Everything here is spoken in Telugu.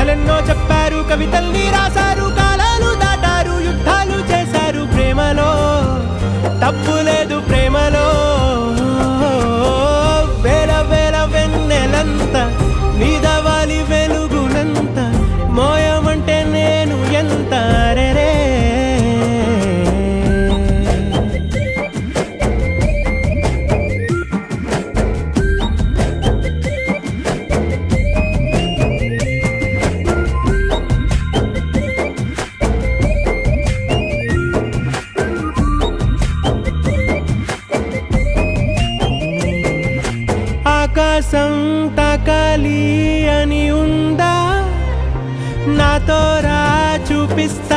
కథలెన్నో చెప్పారు, కవితల్ని రాశారు, కాలాలు దాటారు, యుద్ధాలు చేశారు. ప్రేమలో తప్పు లేదు, ప్రేమలో వేల వేల వెన్నెలంత నీదవాలి వెలుగునంత, మోయమంటే నేను ఎంత రే. ఆకాశం తాకాలి అని ఉందా, నాతో రా చూపిస్తా